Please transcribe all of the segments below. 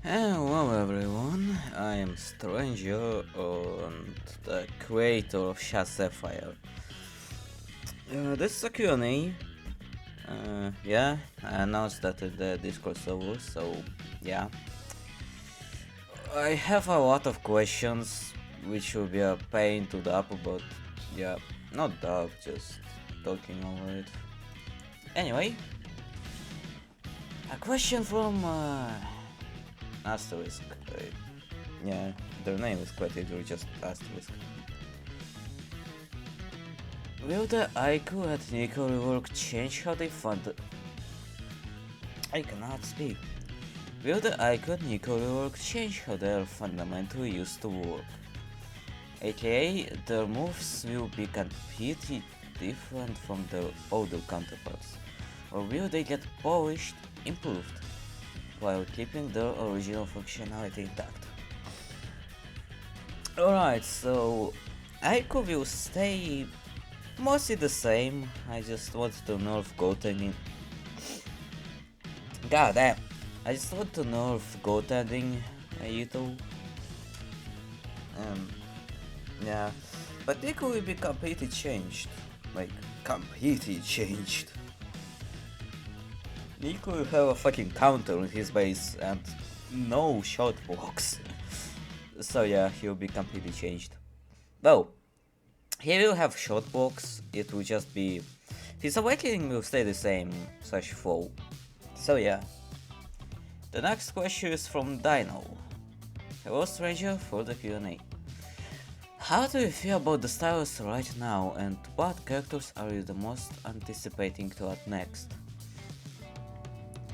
Hello everyone, I am Stranger and the creator of Sapphire. This is a Q&A. Yeah, I announced that in the Discord server, so yeah. I have a lot of questions, which will be a pain to dub, but yeah, not dub, just talking over it. Anyway, a question from Asterisk. Yeah, their name is quite literally just Asterisk. Will the Aiku at Nico rework change how they fund? I cannot speak. Will the Aiku at Nico rework change how they are fundamentally used to work? AKA, their moves will be completely different from their older counterparts, or will they get polished, improved, while keeping their original functionality intact? Alright, so Aiku will stay mostly the same. I just want to nerf goaltending. God damn. I just want to nerf goaltending a little. Yeah. But they could be completely changed. Like, completely changed. Nico will have a fucking counter on his base and no shot box. So yeah, he'll be completely changed. Well, he will have shot box, it will just be... His awakening will stay the same, slash flow. So yeah. The next question is from Dino. Hello stranger for the Q&A. How do you feel about the styles right now and what characters are you the most anticipating to add next?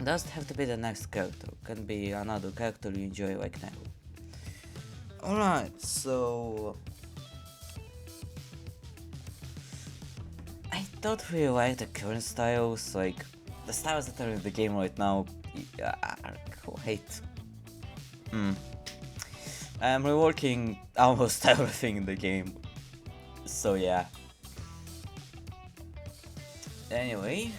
Doesn't have to be the next character, can be another character you enjoy like now. Alright, so... I don't really like the current styles, like the styles that are in the game right now are great. I'm reworking almost everything in the game, so yeah. Anyway,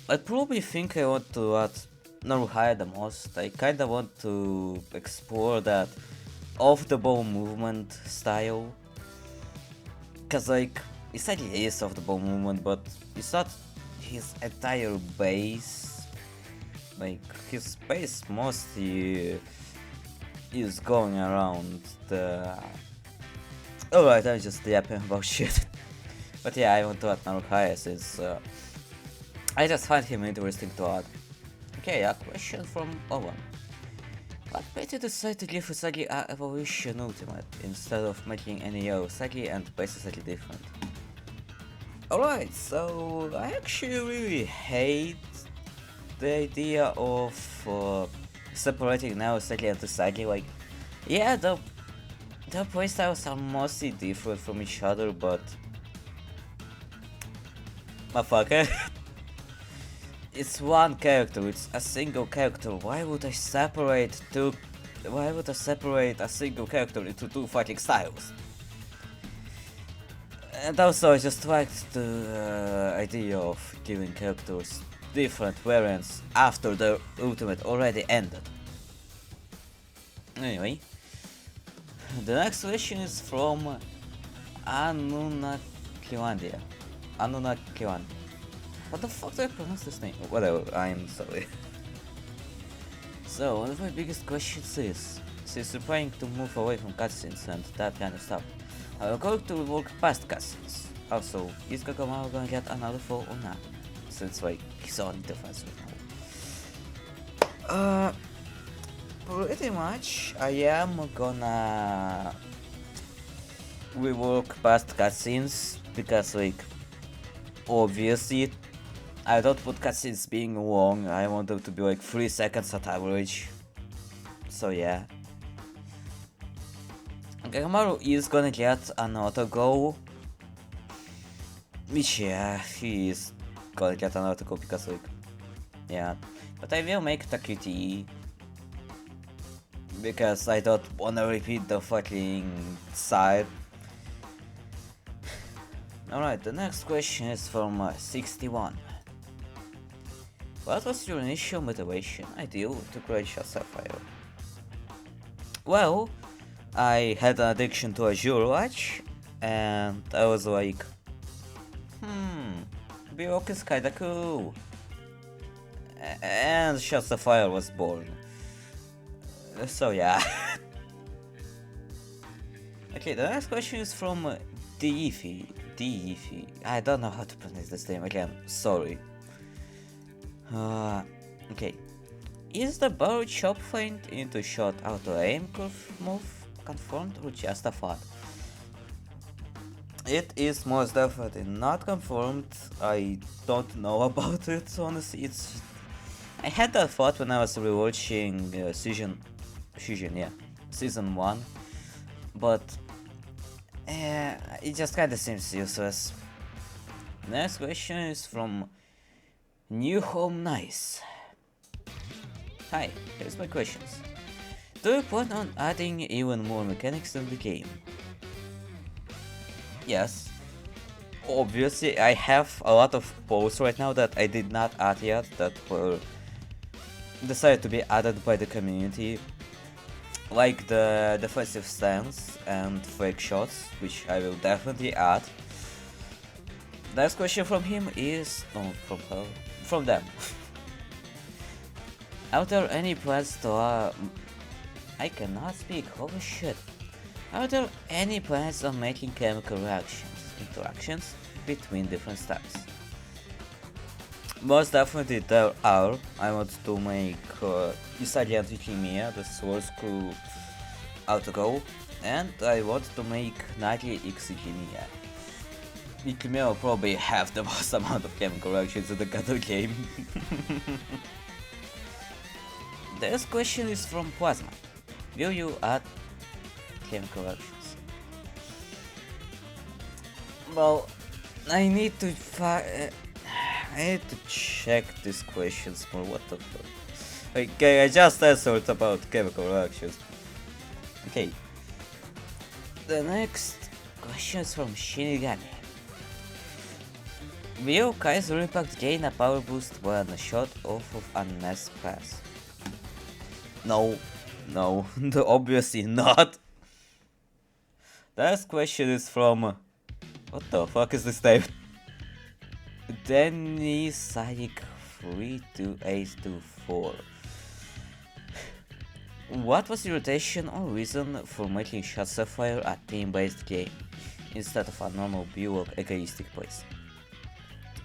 I probably think I want to add Naruhaya the most. I kinda want to explore that off-the-ball movement style. Cause like, it's like he is off-the-ball movement, but it's not his entire base. Like, his base mostly is going around the... Alright, I'm just yapping about shit. But yeah, I want to add Naruhaya since I just find him interesting to add. Okay, a question from Owen. What made you decide to give Usagi a evolution ultimate instead of making any Usagi and basically different? Alright, so I actually really hate the idea of separating now Usagi and Usagi. Like, yeah, the playstyles are mostly different from each other, but motherfucker. It's one character, it's a single character. Why would I separate a single character into two fighting styles? And also I just liked the idea of giving characters different variants after their ultimate already ended. Anyway, the next question is from Anunakilandia. Anunakilan. What the fuck do I pronounce this name? Whatever, I'm sorry. So, one of my biggest questions is, since you're trying to move away from cutscenes and that kind of stuff, are you going to work past cutscenes? Also, is Kagamaru gonna get another fall or not? Since like, he's on defense right now. Pretty much, I am gonna rework past cutscenes, because like, obviously, I don't want cutscenes being long, I want them to be like 3 seconds at average. So yeah. Kagamaru is gonna get an auto go. Which yeah, he is gonna get an auto go because like, yeah. But I will make the QTE. Because I don't wanna repeat the fucking side. Alright, the next question is from 61. What was your initial motivation, ideal, to create Sapphire? Well, I had an addiction to Azure Watch, and I was like, Biok is kinda cool. And Sapphire was born. So yeah. Okay, the next question is from Deifi. Deifi. I don't know how to pronounce this name again, sorry. Okay. Is the barrel chop feint into shot auto aim curve move confirmed or just a thought? It is most definitely not confirmed. I don't know about it, honestly. I had that thought when I was rewatching season 1, but it just kinda seems useless. Next question is from New Home Nice. Hi, here's my questions. Do you plan on adding even more mechanics in the game? Yes. Obviously, I have a lot of posts right now that I did not add yet that were decided to be added by the community, like the defensive stance and fake shots, which I will definitely add. Next question from him is from them. Are there any plans to I cannot speak, holy shit. Are there any plans on making chemical interactions between different styles? Most definitely there are. I want to make Isagi and Ikimiya, the Source Crew Autogo, and I want to make Nagi X Ikimiya. Ikimiya will probably have the most amount of chemical reactions in the Gato game. This question is from Plasma. Will you add chemical reactions? Well, I need to check these questions more. What the fuck? Okay, I just answered about chemical reactions. Okay. The next question is from Shinigami. Will Kaiser Impact gain a power boost when shot off of a Nest pass? No, obviously not. The next question is from... what the fuck is this name? Denny Saik 32824. What was your rotation or reason for making Sapphire a team-based game instead of a normal Biowok egoistic place?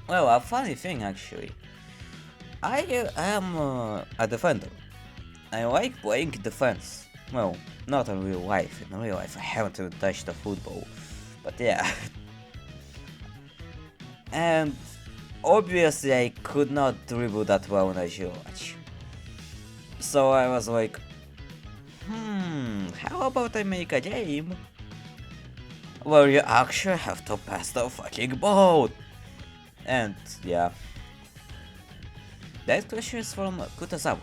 Well, a funny thing actually. I am a defender. I like playing defense. Well, not in real life. In real life I haven't even touched a football. But yeah. And obviously I could not dribble that well in Azure Watch. So I was like, how about I make a game where you actually have to pass the fucking ball? And yeah. That question is from Kutazawa.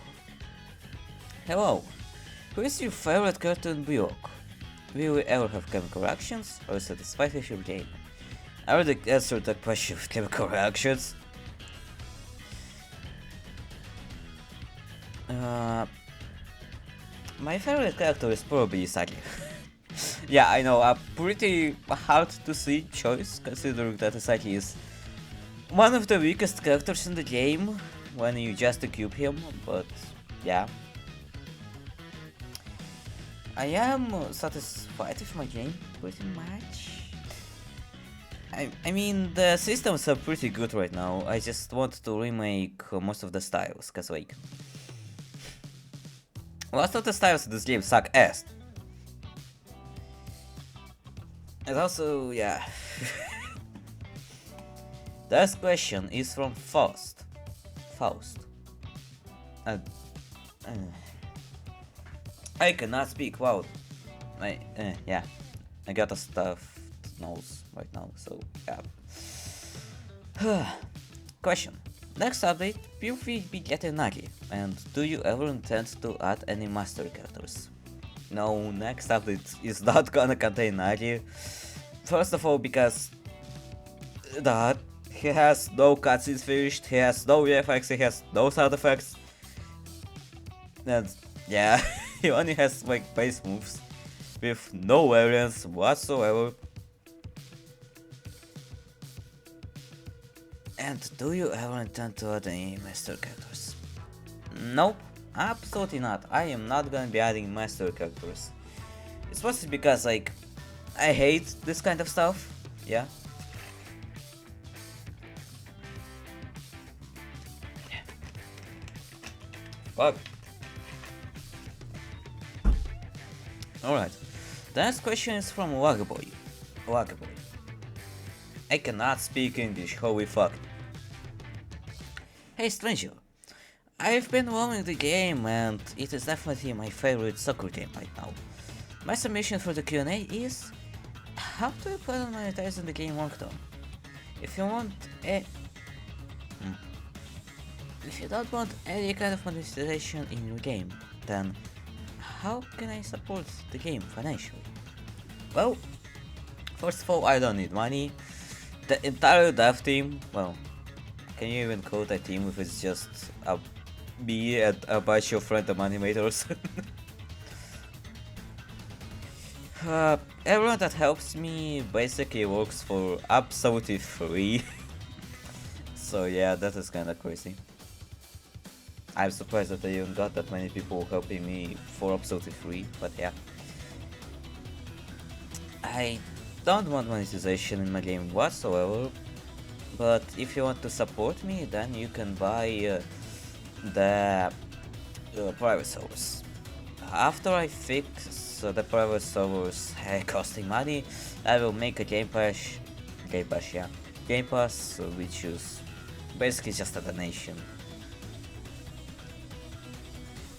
Hello, who is your favorite character in Biowok? Will we ever have chemical reactions, or is it a spicy game? I already answered that question with chemical reactions. My favorite character is probably Isagi. Yeah, I know, a pretty hard to see choice, considering that Isagi is one of the weakest characters in the game when you just equip him, but yeah. I am satisfied with my game, pretty much. I mean, the systems are pretty good right now. I just want to remake most of the styles, cause like... most of the styles in this game suck ass. And also, yeah. The last question is from Faust. I cannot speak loud. Yeah. I got a stuffed nose right now, so yeah. Question. Next update, will we be getting Nagi? And do you ever intend to add any master characters? No, next update is not gonna contain Nagi. First of all, because that He has no cutscenes finished, he has no VFX, he has no sound effects. And yeah, he only has like base moves with no variance whatsoever. And do you ever intend to add any master characters? Nope, absolutely not. I am not gonna be adding master characters. It's mostly because like I hate this kind of stuff. Yeah. Fuck. Alright. The next question is from Wagaboy. Wagaboy. I cannot speak English, holy fuck. Hey stranger. I've been roaming the game and it is definitely my favorite soccer game right now. My submission for the Q&A is: how do you plan on monetizing the game long term? If you want If you don't want any kind of monetization in your game, then how can I support the game financially? Well, first of all, I don't need money. The entire dev team, well, can you even call it a team if it's just me and a bunch of random animators? Everyone that helps me basically works for absolutely free. So yeah, that is kinda crazy. I'm surprised that I even got that many people helping me for absolutely free, but yeah. I don't want monetization in my game whatsoever, but if you want to support me, then you can buy the private servers. After I fix the private servers costing money, I will make a Game Pass, which is basically just a donation.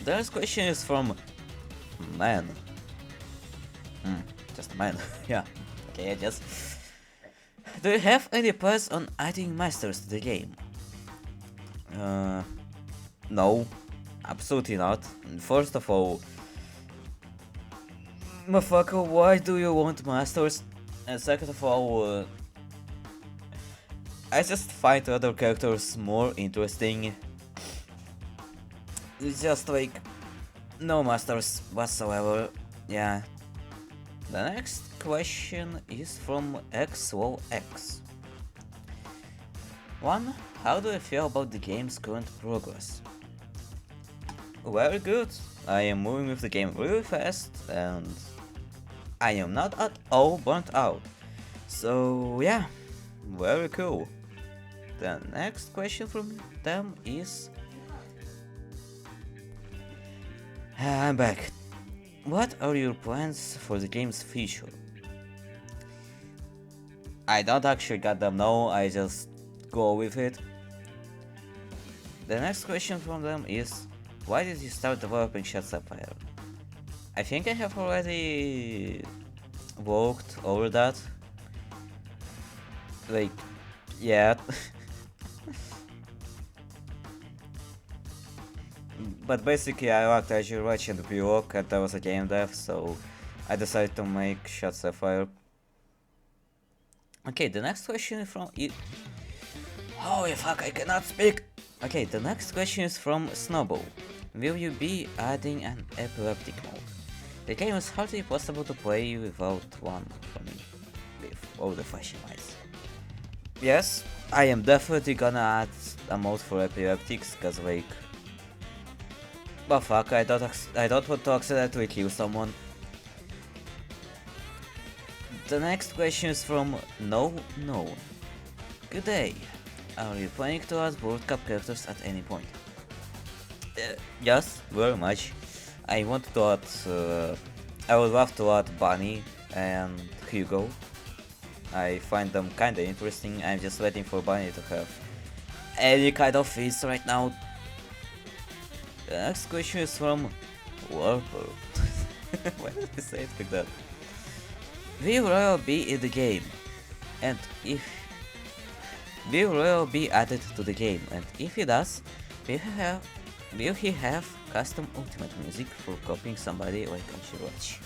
The next question is from man. Just man. Yeah. Okay, I just. Do you have any plans on adding masters to the game? No, absolutely not. First of all, motherfucker, why do you want masters? And second of all, I just find other characters more interesting. It's just like no masters whatsoever. Yeah. The next question is from XOX. 1. How do you feel about the game's current progress? Very good. I am moving with the game really fast and I am not at all burnt out. So yeah, very cool. The next question from them is: I'm back. What are your plans for the game's future? I don't actually goddamn know, I just go with it. The next question from them is: why did you start developing Sapphire? I think I have already walked over that. Like, yeah. But basically I liked Azure Watch and Block and I was a game dev, so I decided to make Sapphire. Okay, the next question is from holy fuck, I cannot speak! Okay, the next question is from Snowball. Will you be adding an epileptic mode? The game is hardly possible to play without one for me, with all the flashing lights. Yes, I am definitely gonna add a mode for epileptics, cause like, but fuck, I don't want to accidentally kill someone. The next question is from No. Good day. Are you planning to add World Cup characters at any point? Yes, very much. I want to add. I would love to add Bunny and Hugo. I find them kinda interesting. I'm just waiting for Bunny to have any kind of feast right now. The next question is from Warper. Why did I say it like that? Will Royal be in the game? And if will Royal be added to the game? And if he does, will he have custom ultimate music for copying somebody like Ashirach?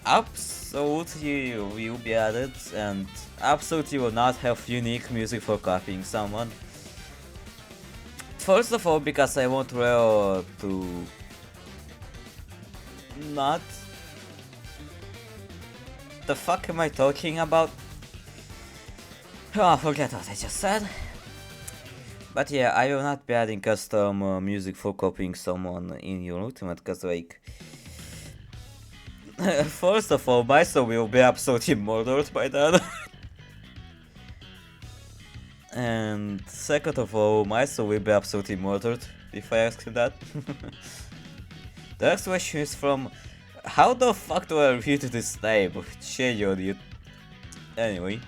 absolutely will be added, and absolutely will not have unique music for copying someone. First of all, because I want Rare to not. The fuck am I talking about? Oh, forget what I just said. But yeah, I will not be adding custom music for copying someone in your ultimate, cause like, first of all, my soul will be absolutely murdered by then. And second of all, my soul will be absolutely murdered if I ask him that. The next question is from, how the fuck do I read this name? Genuinely. Anyway,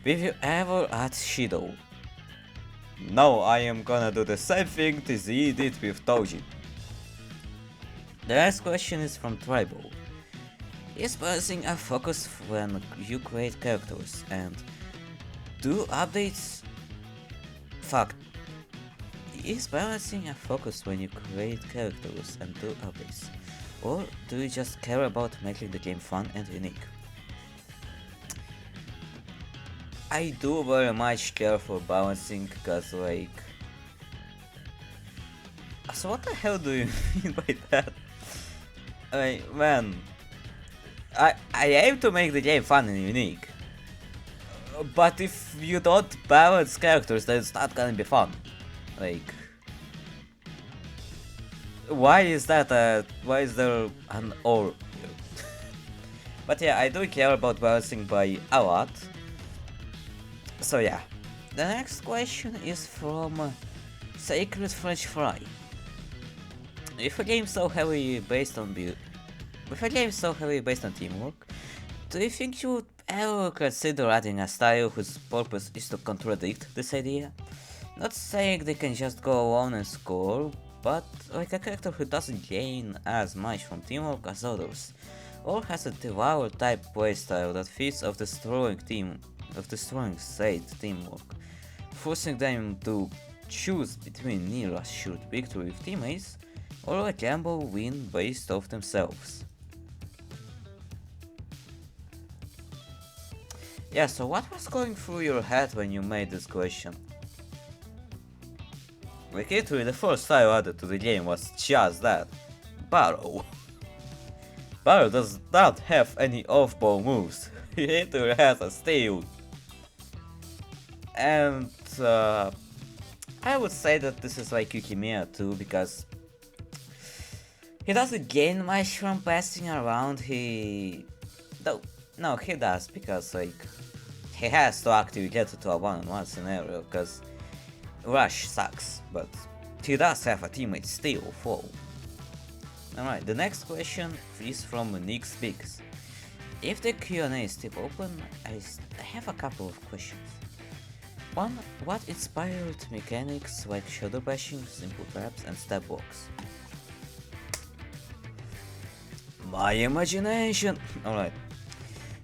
will you ever add Shido? No, I am gonna do the same thing TZE did with Toji. The next question is from Tribal. Is balancing a focus when you create characters, and do updates... Fuck. Is balancing a focus when you create characters and do updates? Or do you just care about making the game fun and unique? I do very much care for balancing, cause like... So what the hell do you mean by that? I mean, man... I aim to make the game fun and unique. But if you don't balance characters, then it's not gonna be fun. Like... Why is that why is there an or here? But yeah, I do care about balancing by a lot. So yeah. The next question is from Sacred French Fry. With a game so heavily based on teamwork, do you think you would ever consider adding a style whose purpose is to contradict this idea? Not saying they can just go alone and score, but like a character who doesn't gain as much from teamwork as others, or has a devour type playstyle that feeds off destroying state teamwork, forcing them to choose between near assured victory with teammates or a gamble win based off themselves. Yeah, so what was going through your head when you made this question? Like literally the first style added to the game was just that. Barrow. Barrow does not have any off-ball moves. He literally has a steal. And I would say that this is like Yukimiya too, because he doesn't gain much from passing around. No, he does, because like he has to actually get to a one-on-one scenario, because Rush sucks, but he does have a teammate steal fall. Alright, the next question is from Nick Speaks. If the Q&A is still open, I have a couple of questions. One, what inspired mechanics like shoulder bashing, simple traps, and step walks? My imagination! Alright.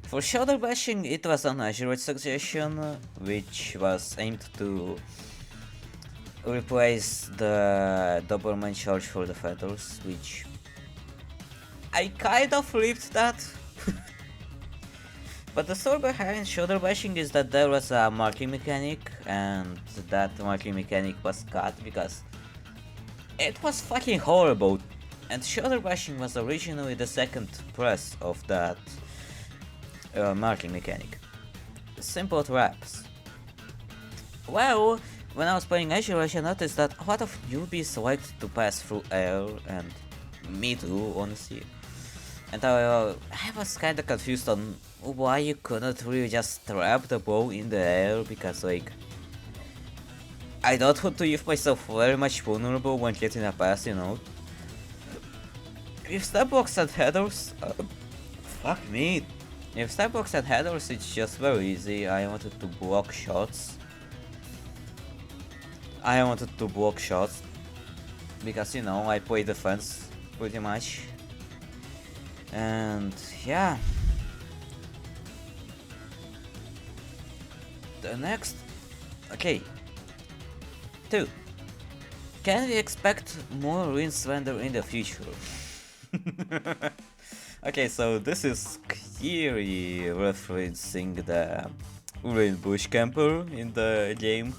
For shoulder bashing, it was an Azure suggestion, which was aimed to replace the Doberman charge for the feathers, which I kind of lived that. But the story behind shoulder bashing is that there was a marking mechanic, and that marking mechanic was cut because it was fucking horrible. And shoulder bashing was originally the second press of that marking mechanic. Simple traps. Well, when I was playing Azure, I noticed that a lot of newbies liked to pass through air, and me too, honestly. And I was kinda confused on why you couldn't really just trap the ball in the air, because like, I don't want to leave myself very much vulnerable when getting a pass, you know. With step blocks and headers, fuck me. With step blocks and headers, it's just very easy. I wanted to block shots, because, you know, I play defense pretty much. And yeah. The next... Okay. 2. Can we expect more Rince Slender in the future? Okay, so this is clearly referencing the Rain Bush Camper in the game.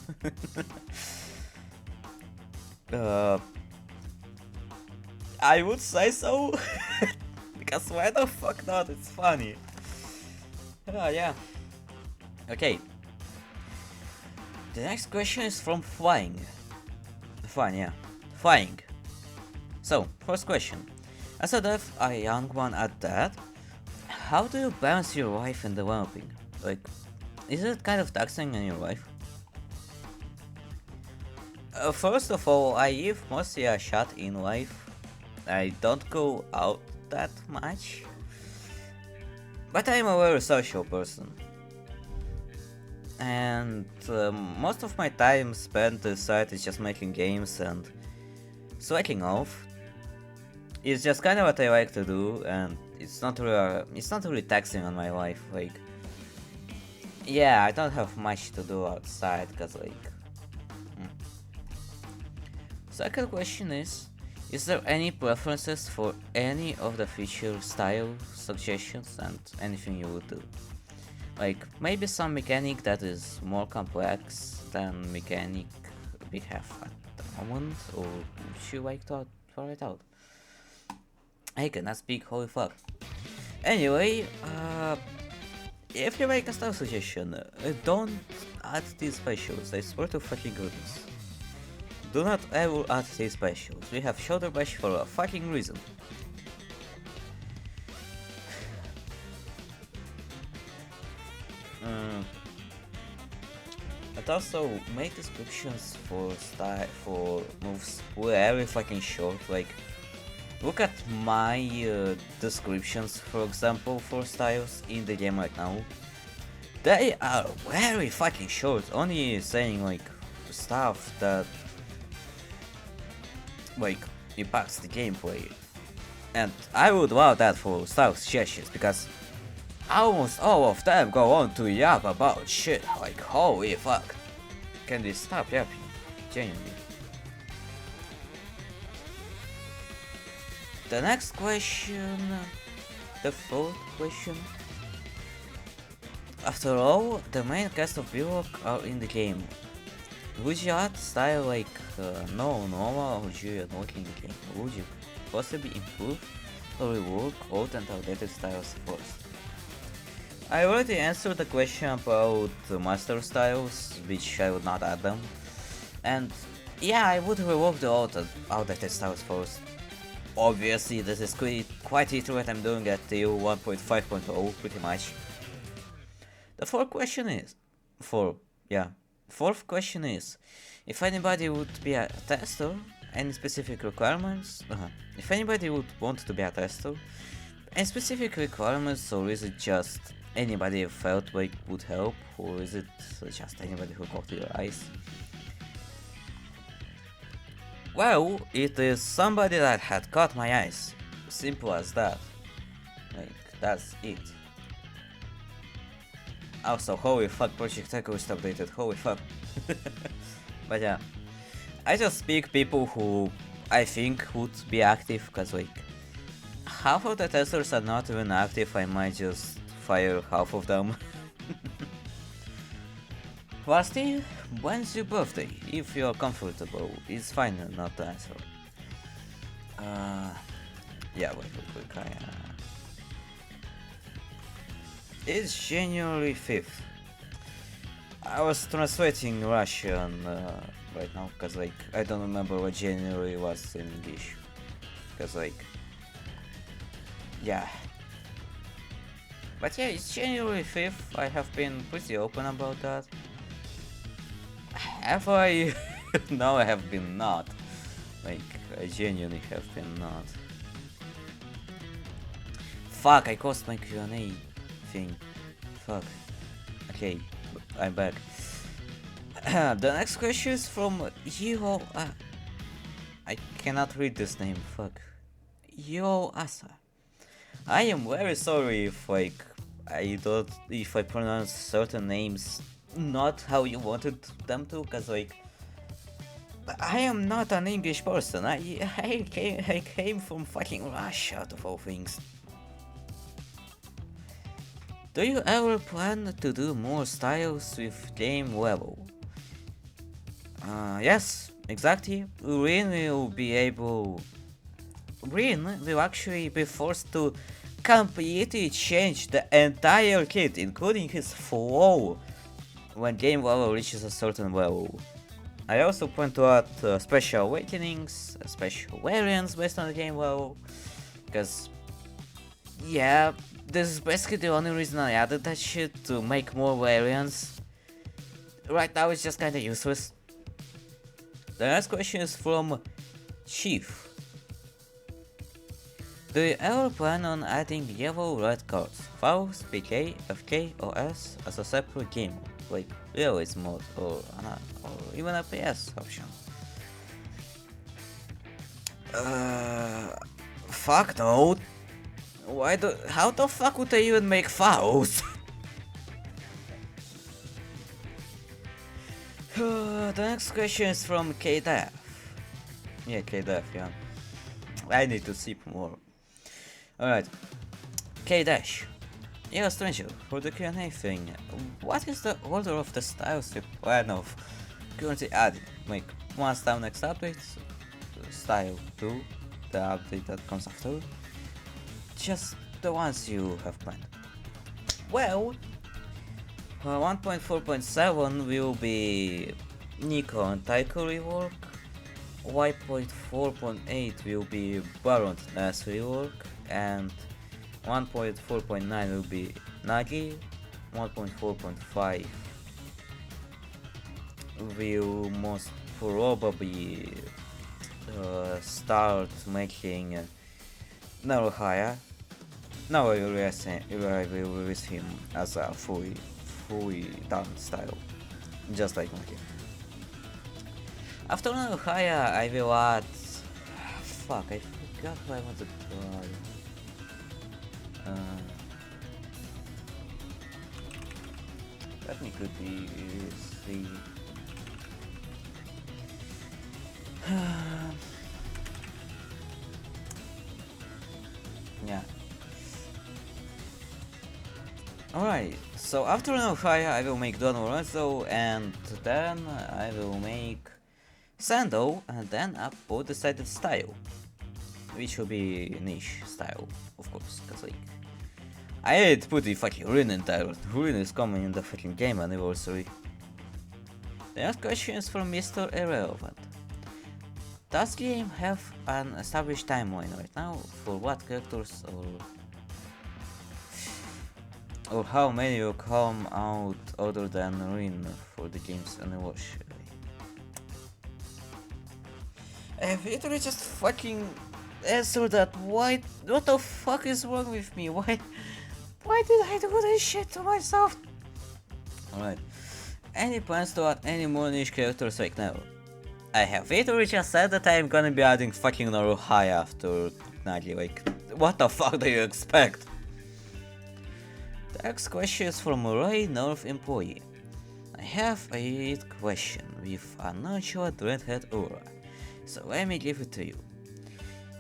uh, I would say so. Because why the fuck not? It's funny. Yeah. Okay. The next question is from Flying. Fine, yeah. Flying. So, first question. As a dev, a young one at that, how do you balance your life and developing? Like, is it kind of taxing on your life? First of all, I give mostly a shot in life. I don't go out that much. But I'm a very social person. And most of my time spent inside is just making games and slacking off. It's just kind of what I like to do, and it's not really taxing on my life. Like, yeah, I don't have much to do outside, cause like. Second question is there any preferences for any of the feature style suggestions and anything you would do? Like maybe some mechanic that is more complex than mechanic we have at the moment, or would you like to try it out? I cannot speak, holy fuck. Anyway, if you make a style suggestion, don't add these specials, I swear to fucking goodness. Do not ever add these specials, we have shoulder bash for a fucking reason. But also make descriptions for moves very fucking short. Like, look at my descriptions, for example, for styles in the game right now. They are very fucking short, only saying like stuff that like impacts the gameplay. And I would love that for style suggestions, because almost all of them go on to yap about shit like holy fuck. Can they stop yapping? Genuinely. The next question, the fourth question. After all, the main cast of Vlog are in the game. Would you add style like no normal or would you not in the game? Would you possibly improve or rework old and outdated styles first? I already answered the question about master styles, which I would not add them. And yeah, I would rework the old outdated styles first. Obviously, this is quite literally what I'm doing at till 1.5.0 pretty much. The fourth question is, fourth question is, if anybody would be a tester, any specific requirements? If anybody would want to be a tester, any specific requirements, or is it just anybody you felt like would help, or is it just anybody who caught your eyes? Well, it is somebody that had caught my eyes. Simple as that. Like, that's it. Also, holy fuck, Project Echo is updated, holy fuck. But yeah, I just pick people who I think would be active, cause like, half of the testers are not even active, I might just fire half of them. Lastly, when's your birthday? If you're comfortable, it's fine not to answer. Yeah, wait real quick, It's January 5th. I was translating Russian right now, cause like, I don't remember what January was in English. Cause like, yeah. But yeah, it's January 5th, I have been pretty open about that. Have I? No, I have been not. Like, I genuinely have been not. Fuck, I caused my Q&A thing. Fuck. Okay, I'm back. The next question is from Yo. I cannot read this name, fuck. Yo Asa. I am very sorry if if I pronounce certain names not how you wanted them to, cause like, I am not an English person. I came from fucking Russia, of all things. Do you ever plan to do more styles with game level? Yes, exactly. Rin will actually be forced to completely change the entire kit, including his flow, when game level reaches a certain level. I also plan to add special awakenings, special variants based on the game level, because yeah, this is basically the only reason I added that shit, to make more variants. Right now it's just kinda useless. The next question is from Chief. Do you ever plan on adding yellow red cards, fouls, PK, FK, or S as a separate game, like realism mode or even a PS option? Fuck no. How the fuck would I even make fouls? The next question is from KDF. Yeah, KDF, yeah. I need to sleep more. Alright. K-Dash. Yeah, stranger, for the Q&A thing, what is the order of the styles you plan of currently adding? Like, one style next update, style 2, the update that comes after, just the ones you have planned. Well, 1.4.7 will be Nico and Taiko rework, Y.4.8 will be Baron Ness rework, and 1.4.9 will be Nagi, 1.4.5 will most probably start making Naruhaya. Now I will release him as a fully done style, just like Nagi. After Naruhaya I will add... Fuck, I forgot what I wanted to add. Let me quickly see. Yeah. Alright, so after Naruhaya I will make Don Lorenzo, and then I will make Sando, and then upload the decided style, which will be niche style, of course, cause like I had to put the fucking Rin in there. Rin is coming in the fucking game anniversary. The next question is from Mr. Irrelevant. Does the game have an established timeline right now for what characters or how many will come out other than Rin for the game's anniversary? I've literally just fucking answered that. What the fuck is wrong with me? Why did I do this shit to myself? Alright. Any plans to add any more niche characters right now? I have literally just said that I'm gonna be adding fucking Naruhaya after Nagi, like, what the fuck do you expect? The next question is from Ray North employee. I have a question with a nonchalant redhead aura, so let me give it to you.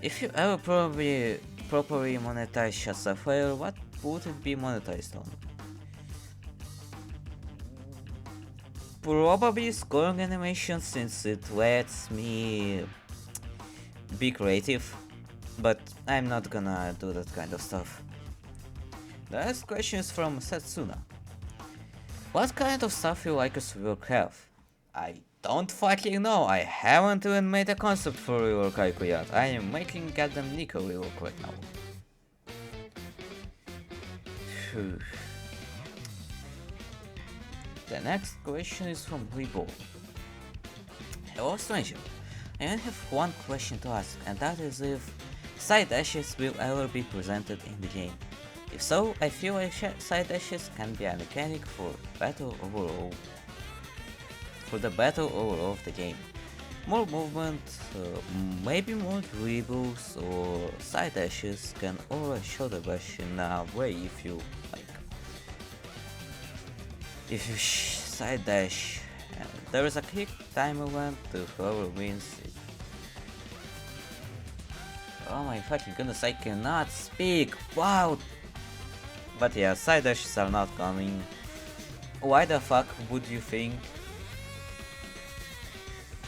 If you ever properly monetize Sapphire, what would it be monetized on? Probably scoring animation, since it lets me be creative, but I'm not gonna do that kind of stuff. The next question is from Setsuna. What kind of stuff you like us will have? I don't fucking know, I haven't even made a concept for rework Aiku yet. I am making goddamn Nico rework right now. Phew. The next question is from Rebo. Hello stranger, I only have one question to ask, and that is if side dashes will ever be presented in the game. If so, I feel like side dashes can be a mechanic for the battle overall of the game. More movement, maybe more dribbles, or side dashes can always show the bash in a way if you like. If you side dash, there is a quick time event to whoever wins it. Oh my fucking goodness, I cannot speak! Wow! But yeah, side dashes are not coming. Why the fuck would you think?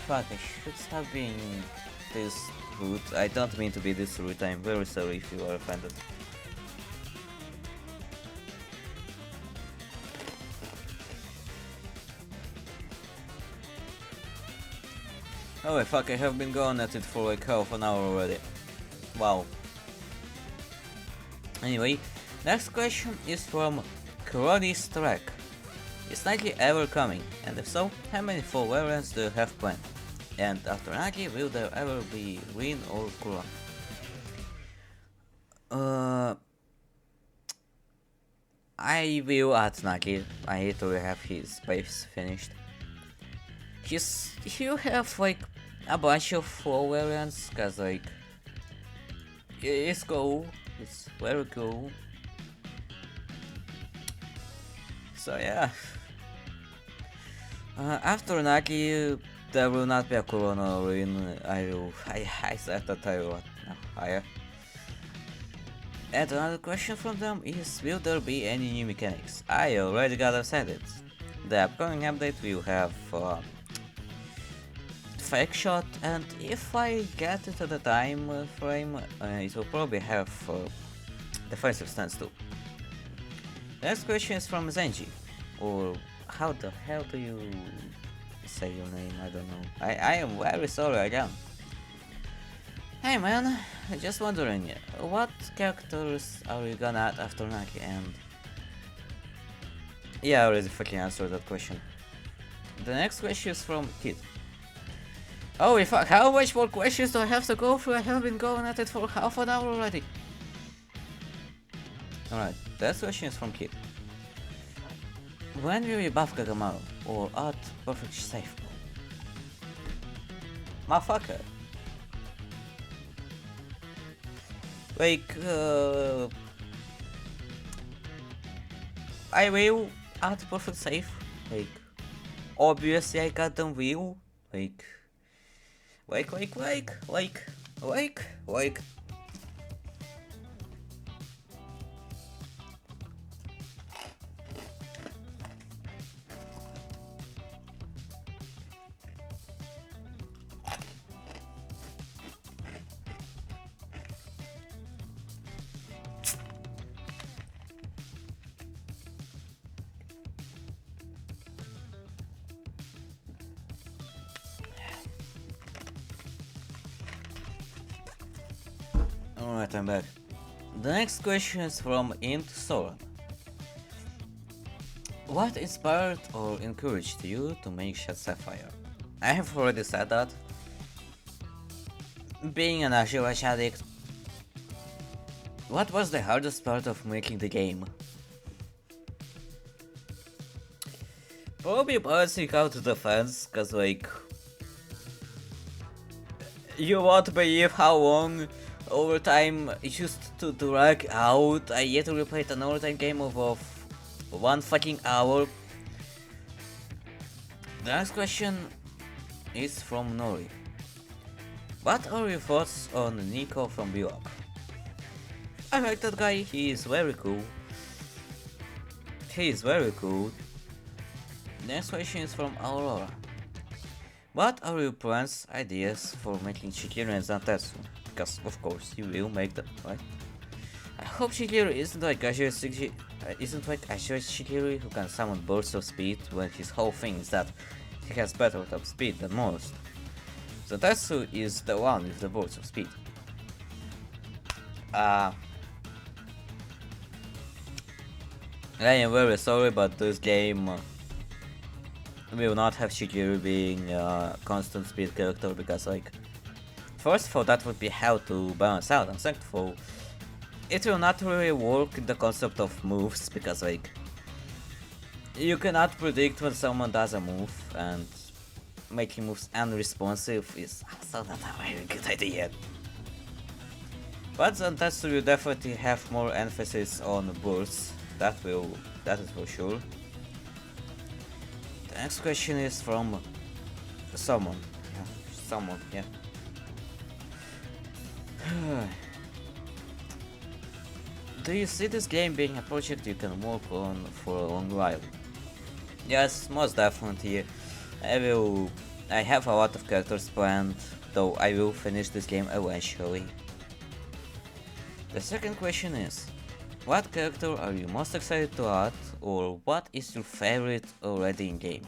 Fuck, I should stop being this rude. I don't mean to be this rude, I'm very sorry if you are offended. Oh fuck, I have been going at it for like half an hour already. Wow. Anyway, next question is from Crony's Track. Is Nike ever coming? And if so, how many full variants do you have planned? And after Nike, will there ever be Green or Kuron? I will at Nagi. I need to have his base finished. He'll have like a bunch of full variants, cause like it's cool. It's very cool. So yeah. After Nagi, there will not be a Corona or in. I said that I will higher. And another question from them is, will there be any new mechanics? I already got decided. The upcoming update will have fake shot, and if I get it at the time frame, it will probably have defensive stance too. The next question is from Zenji, or how the hell do you say your name? I don't know. I am very sorry again. Hey man, just wondering, what characters are you gonna add after Naki? And yeah, I already fucking answered that question. The next question is from Kid. Holy fuck, how much more questions do I have to go through? I have been going at it for half an hour already. Alright, the next question is from Kid. When will you buff Kagamaru or add perfect safe? Motherfucker. Like, I will add perfect save. Like, obviously I got them will. Like. Alright, I'm back. The next question is from Int Soren. What inspired or encouraged you to make Sapphire? I have already said that. Being an Ashirash addict. What was the hardest part of making the game? Probably balancing out the fans, cause like you won't believe how long overtime it used to drag out. I literally played an overtime game of 1 fucking hour. The next question is from Nori. What are your thoughts on Nico from Bjork? I like that guy, he is very cool. Next question is from Aurora. What are your plans, ideas for making Shikiru and Zantetsu? Because of course you will make them, right? I hope Shikiru isn't like Ashura Shikiru who can summon bursts of speed when his whole thing is that he has better top speed than most. Zantetsu is the one with the bursts of speed. I am very sorry, but this game will not have Shikiru being a constant speed character because like, first of all, that would be how to balance out, and second of all, it will not really work in the concept of moves because like, you cannot predict when someone does a move, and making moves unresponsive is also not a very good idea. But Zantetsu will definitely have more emphasis on bursts, that is for sure. The next question is from someone. Yeah. do you see this game being a project you can work on for a long while? Yes, most definitely. I have a lot of characters planned, though I will finish this game eventually. The second question is, what character are you most excited to add, or what is your favorite already in game?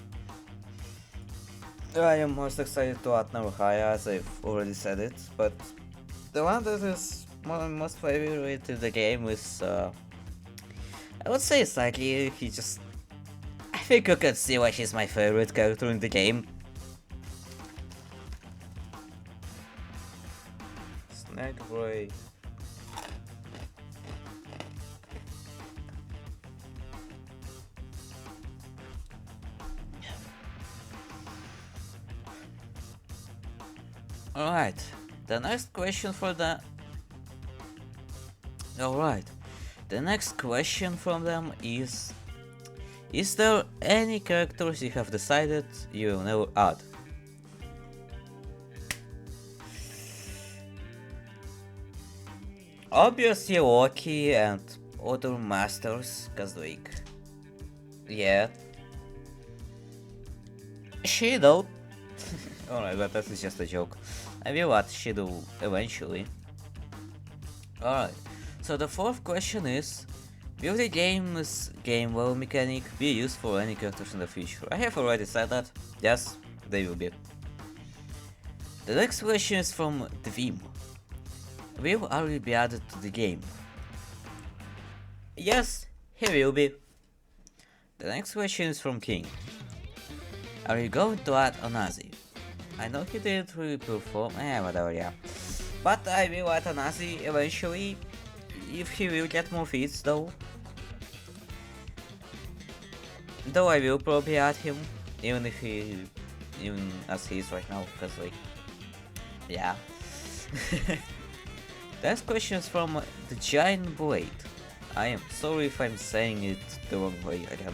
I am most excited to add Naruhaya, as I've already said it, but the one that is my most favorite in the game is, I would say Saki. I think you can see why she's my favorite character in the game. Snake Boy. Alright, the next question for the... Alright, the next question from them is there any characters you have decided you will never add? Obviously Loki and other masters, cause like... Yeah. Shido. Alright, but that is just a joke. I will add Shido eventually. Alright, so the fourth question is, will the game's game level mechanic be used for any characters in the future? I have already said that. Yes, they will be. The next question is from Dwim. Will Ari be added to the game? Yes, he will be. The next question is from King. Are you going to add Onazi? I know he didn't really perform, whatever, yeah. But I will add Onazi eventually, if he will get more feats though. Though I will probably add him, even as he is right now, cause like, yeah. Next question is from the Giant Blade. I am sorry if I'm saying it the wrong way again.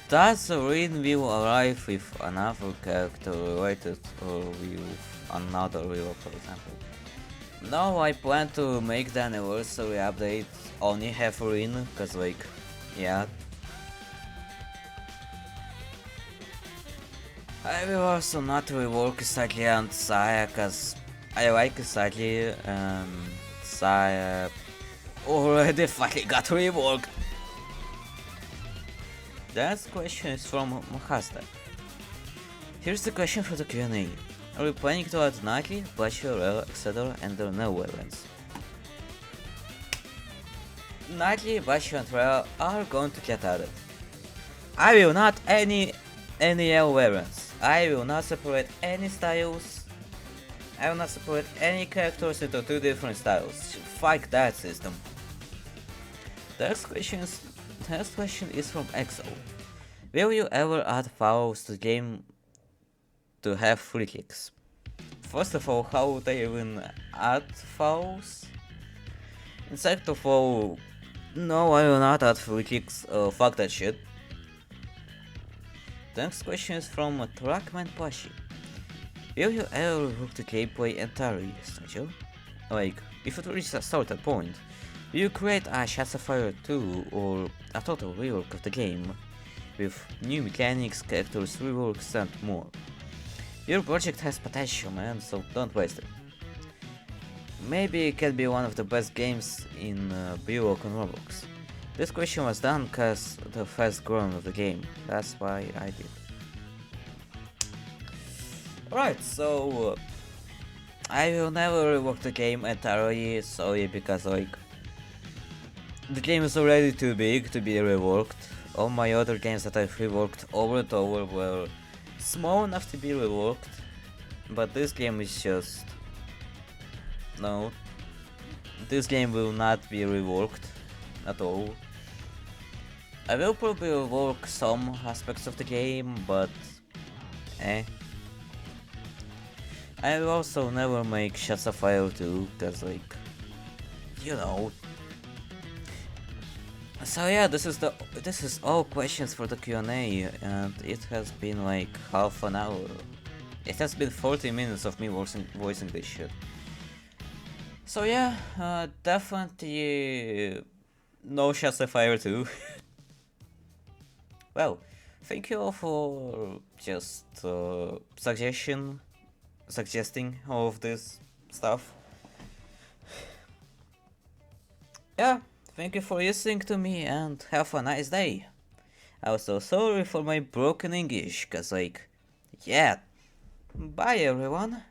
Does Rin will arrive with another character related or with another river, for example? No, I plan to make the anniversary update only have Rin, cause like, yeah. I will also not rework Saki and Saya, cause I like Saki and Saya already fucking got reworked. The next question is from Mahasta. Here's the question for the Q&A. Are you planning to add Naki, Blasher, etc. and their no weapons? Naki, Blasher and Rel are going to get added. I will not any L weapons. I will not separate any styles. I will not separate any characters into two different styles. Fuck that system. The next question is from Exo. Will you ever add fouls to the game to have free kicks? First of all, how would I even add fouls? And second of all, no, I will not add free kicks. Fuck that shit. The next question is from Trackman Pashi. Will you ever rework the gameplay entirely, Stranger? Like, if it reaches a certain point, will you create a Sapphire 2 or a total rework of the game, with new mechanics, characters, reworks and more? Your project has potential, man, so don't waste it. Maybe it can be one of the best games in rework on Roblox. This question was done cause the fast growth of the game, that's why I did. Alright, so I will never rework the game entirely solely because like the game is already too big to be reworked. All my other games that I've reworked over and over were small enough to be reworked, but this game is just... no. This game will not be reworked at all. I will probably rework some aspects of the game, but I will also never make Sapphire 2, cause like, you know. So yeah, this is all questions for the Q&A, and it has been like half an hour. It has been 40 minutes of me voicing this shit. So yeah, definitely no shots Sapphire too. Well, thank you all for just suggesting all of this stuff. Yeah, thank you for listening to me and have a nice day. Also, sorry for my broken English, cause like, yeah, bye everyone.